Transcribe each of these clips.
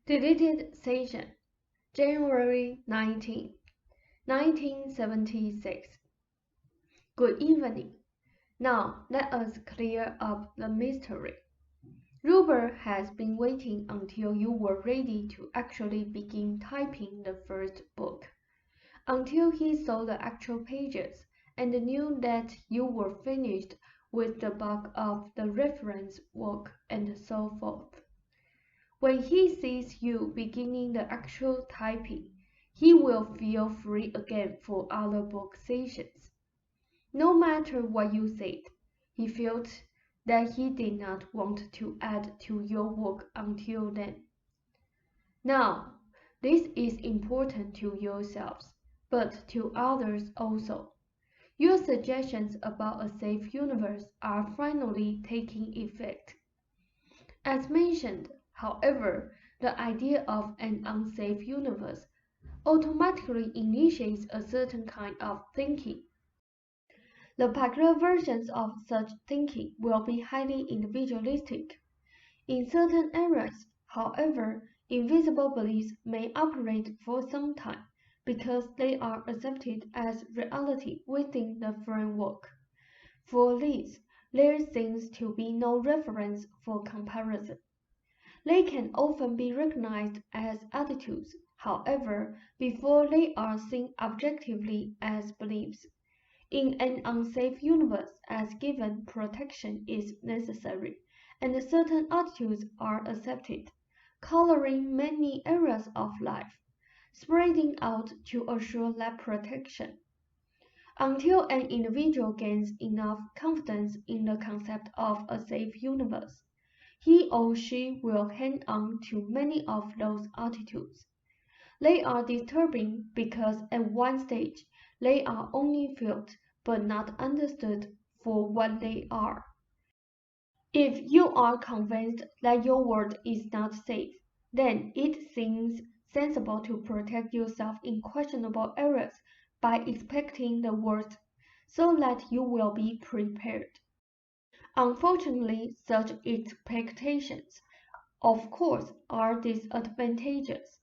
Deleted Session, January 19, 1976. Good evening. Now let us clear up the mystery. Ruber has been waiting until you were ready to actually begin typing the first book, until he saw the actual pages and knew that you were finished with the bulk of the reference work and so forth. When he sees you beginning the actual typing, he will feel free again for other book sessions. No matter what you said, he felt that he did not want to add to your work until then. Now, this is important to yourselves, but to others also. Your suggestions about a safe universe are finally taking effect. As mentioned, however, the idea of an unsafe universe automatically initiates a certain kind of thinking. The particular versions of such thinking will be highly individualistic. In certain areas, however, invisible beliefs may operate for some time because they are accepted as reality within the framework. For these, there seems to be no reference for comparison. They can often be recognized as attitudes, however, before they are seen objectively as beliefs. In an unsafe universe, as given protection is necessary, and certain attitudes are accepted, coloring many areas of life, spreading out to assure that protection. Until an individual gains enough confidence in the concept of a safe universe, he or she will hang on to many of those attitudes. They are disturbing because at one stage they are only felt but not understood for what they are. If you are convinced that your world is not safe, then it seems sensible to protect yourself in questionable areas by expecting the worst, so that you will be prepared. Unfortunately, such expectations, of course, are disadvantageous.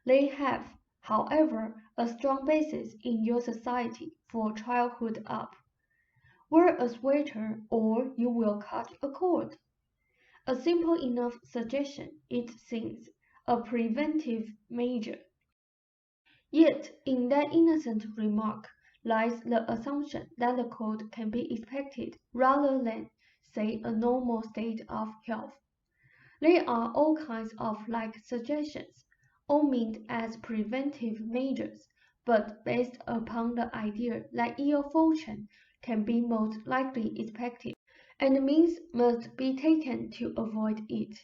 They have, however, a strong basis in your society for childhood up. Wear a sweater or you will cut a cord. A simple enough suggestion, it seems, a preventive measure. Yet, in that innocent remark lies the assumption that the cord can be expected rather than, say, a normal state of health. There are all kinds of like suggestions, all meant as preventive measures, but based upon the idea that ill fortune can be most likely expected, and means must be taken to avoid it.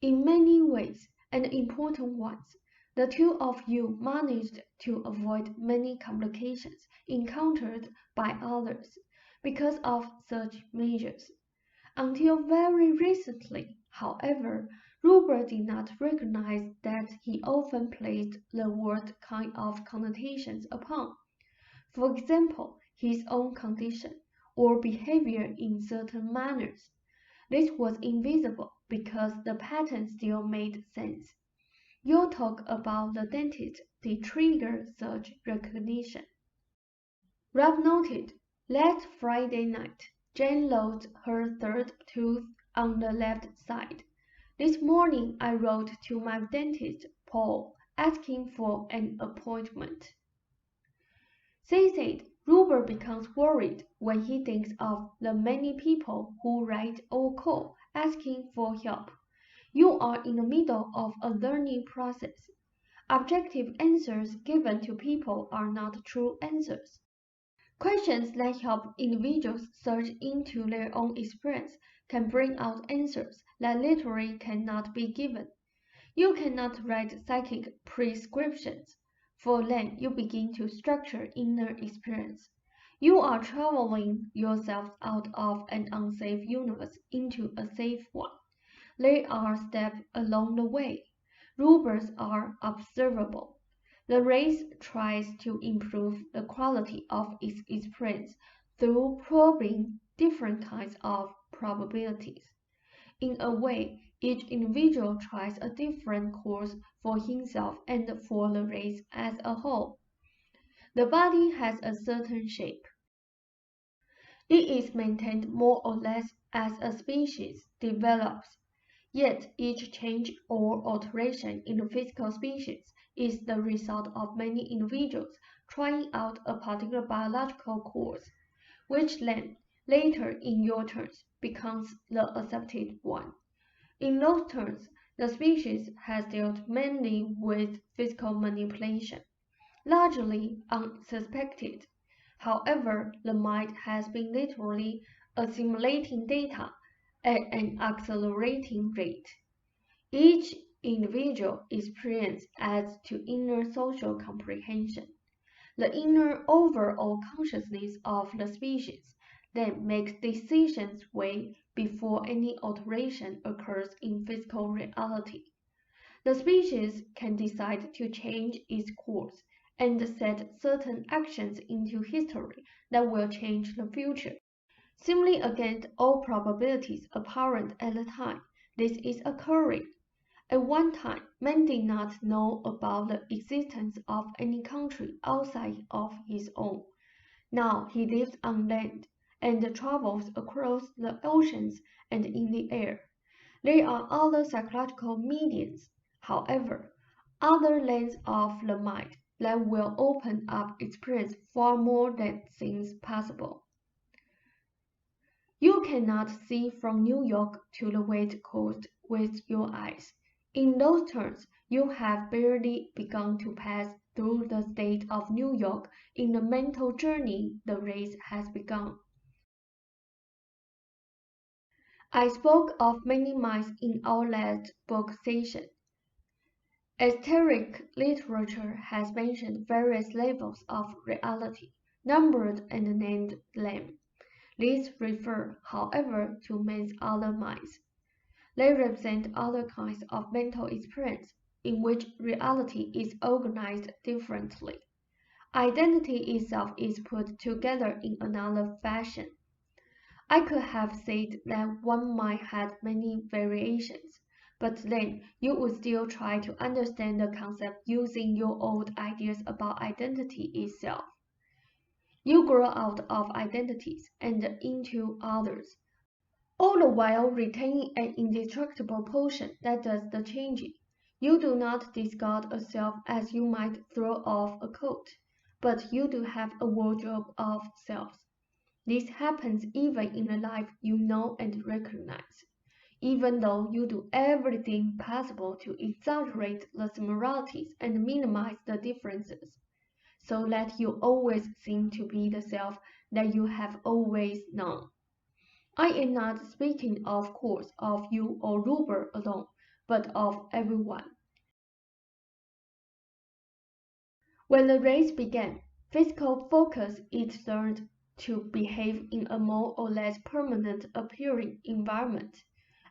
In many ways, and important ones, the two of you managed to avoid many complications encountered by others because of such measures. Until very recently, however, Ruber did not recognize that he often placed the word kind of connotations upon, for example, his own condition or behavior in certain manners. This was invisible because the pattern still made sense. Your talk about the dentist did trigger such recognition. Rob noted that Friday night, Jane lost her third tooth on the left side. This morning I wrote to my dentist, Paul, asking for an appointment. They said Ruber becomes worried when he thinks of the many people who write or call asking for help. You are in the middle of a learning process. Objective answers given to people are not true answers. Questions that help individuals search into their own experience can bring out answers that literally cannot be given. You cannot write psychic prescriptions, for then you begin to structure inner experience. You are traveling yourself out of an unsafe universe into a safe one. There are steps along the way. Rubbers are observable. The race tries to improve the quality of its experience through probing different kinds of probabilities. In a way, each individual tries a different course for himself and for the race as a whole. The body has a certain shape. It is maintained more or less as a species develops, yet each change or alteration in the physical species is the result of many individuals trying out a particular biological course, which then, later in your terms, becomes the accepted one. In those terms, the species has dealt mainly with physical manipulation, largely unsuspected. However, the mind has been literally assimilating data at an accelerating rate. Each individual experience adds to inner social comprehension. The inner overall consciousness of the species then makes decisions way before any alteration occurs in physical reality. The species can decide to change its course and set certain actions into history that will change the future. Seemingly against all probabilities apparent at the time this is occurring. At one time, man did not know about the existence of any country outside of his own. Now he lives on land and travels across the oceans and in the air. There are other psychological mediums, however, other lands of the mind that will open up experience far more than seems possible. You cannot see from New York to the West Coast with your eyes. In those terms, you have barely begun to pass through the state of New York in the mental journey the race has begun. I spoke of many minds in our last book session. Esoteric literature has mentioned various levels of reality, numbered and named them. These refer, however, to man's other minds. They represent other kinds of mental experience in which reality is organized differently. Identity itself is put together in another fashion. I could have said that one mind had many variations, but then you would still try to understand the concept using your old ideas about identity itself. You grow out of identities and into others, all the while retaining an indestructible portion that does the changing. You do not discard a self as you might throw off a coat, but you do have a wardrobe of selves. This happens even in a life you know and recognize, even though you do everything possible to exaggerate the similarities and minimize the differences, so that you always seem to be the self that you have always known. I am not speaking, of course, of you or Ruber alone, but of everyone. When the race began, physical focus it learned to behave in a more or less permanent appearing environment,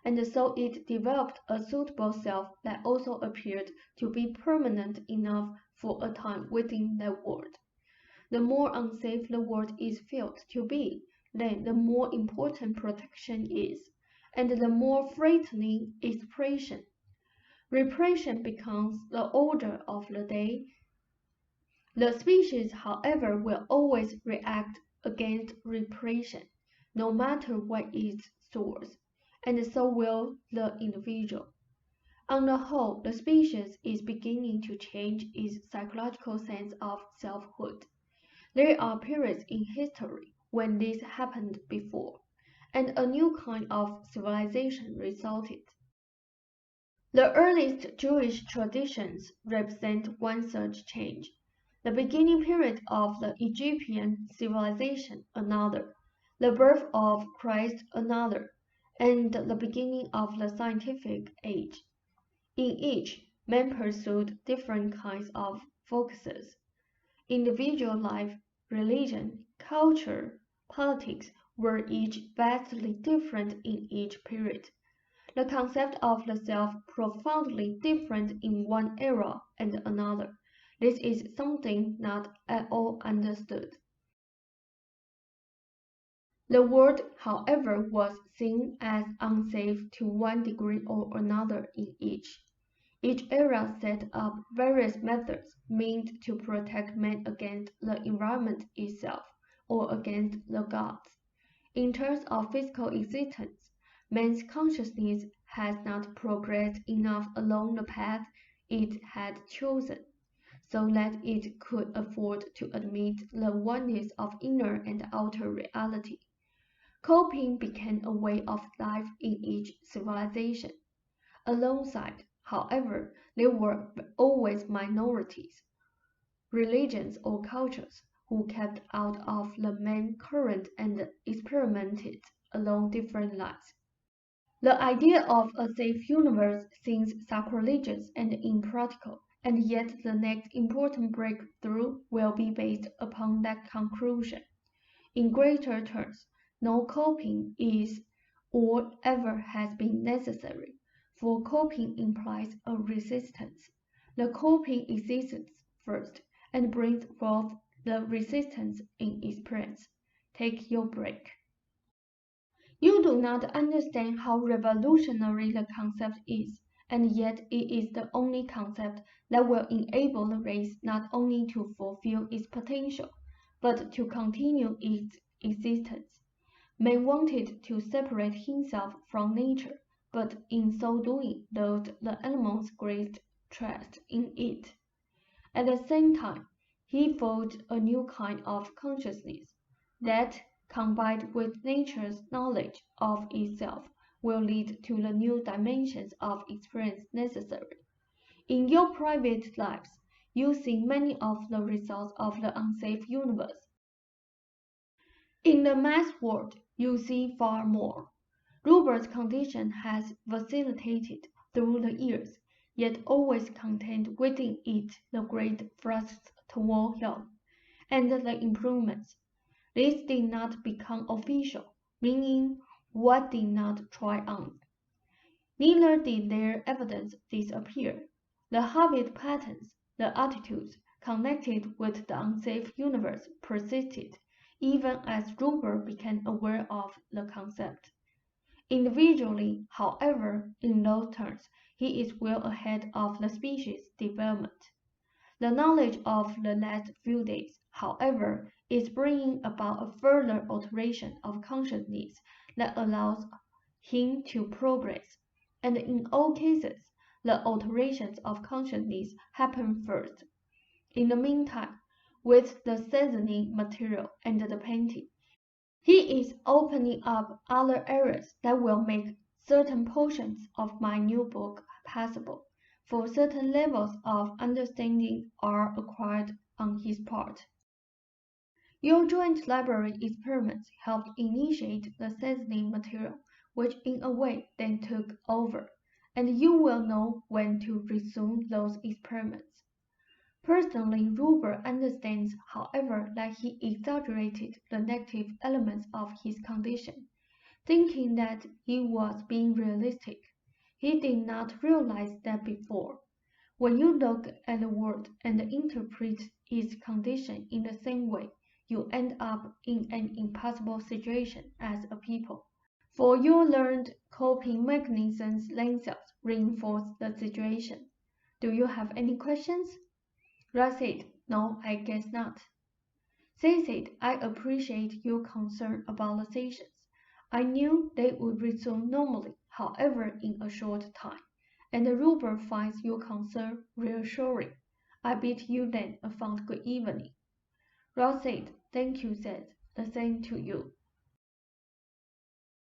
and so it developed a suitable self that also appeared to be permanent enough for a time within that world. The more unsafe the world is felt to be, then the more important protection is, and the more frightening expression. Repression becomes the order of the day. The species, however, will always react against repression, no matter what its source, and so will the individual. On the whole, the species is beginning to change its psychological sense of selfhood. There are periods in history when this happened before, and a new kind of civilization resulted. The earliest Jewish traditions represent one such change. The beginning period of the Egyptian civilization another, the birth of Christ another, and the beginning of the scientific age. In each, men pursued different kinds of focuses. Individual life, religion, culture, politics were each vastly different in each period. The concept of the self profoundly different in one era and another. This is something not at all understood. The world, however, was seen as unsafe to one degree or another in each. Each era set up various methods meant to protect man against the environment itself or against the gods. In terms of physical existence, man's consciousness has not progressed enough along the path it had chosen, so that it could afford to admit the oneness of inner and outer reality. Coping became a way of life in each civilization. Alongside, however, there were always minorities, religions or cultures, who kept out of the main current and experimented along different lines. The idea of a safe universe seems sacrilegious and impractical, and yet the next important breakthrough will be based upon that conclusion. In greater terms, no coping is or ever has been necessary, for coping implies a resistance. The coping exists first and brings forth the resistance in experience. Take your break. You do not understand how revolutionary the concept is, and yet it is the only concept that will enable the race not only to fulfill its potential, but to continue its existence. Man wanted to separate himself from nature, but in so doing lost the animal's great trust in it. At the same time, he forged a new kind of consciousness that, combined with nature's knowledge of itself, will lead to the new dimensions of experience necessary. In your private lives, you see many of the results of the unsafe universe. In the mass world, you see far more. Rupert's condition has vacillated through the years, yet always contained within it the great thrusts toward health and the improvements. This did not become official, meaning what did not triumph. Neither did their evidence disappear. The habit patterns, the attitudes connected with the unsafe universe persisted, even as Rupert became aware of the concept. Individually, however, in those terms, he is well ahead of the species' development. The knowledge of the last few days, however, is bringing about a further alteration of consciousness that allows him to progress, and in all cases, the alterations of consciousness happen first. In the meantime, with the seasoning material and the painting, he is opening up other areas that will make certain portions of my new book possible, for certain levels of understanding are acquired on his part. Your joint library experiments helped initiate the seasoning material, which in a way then took over, and you will know when to resume those experiments. Personally, Rupert understands, however, that he exaggerated the negative elements of his condition, thinking that he was being realistic. He did not realize that before. When you look at the world and interpret its condition in the same way, you end up in an impossible situation as a people. For your learned coping mechanisms themselves reinforce the situation. Do you have any questions? Russ said, "No, I guess not." Seth said, "I appreciate your concern about the sessions. I knew they would resume normally, however, in a short time, and Rupert finds your concern reassuring. I bid you then a fond good evening." Ross said, "Thank you, Seth. The same to you."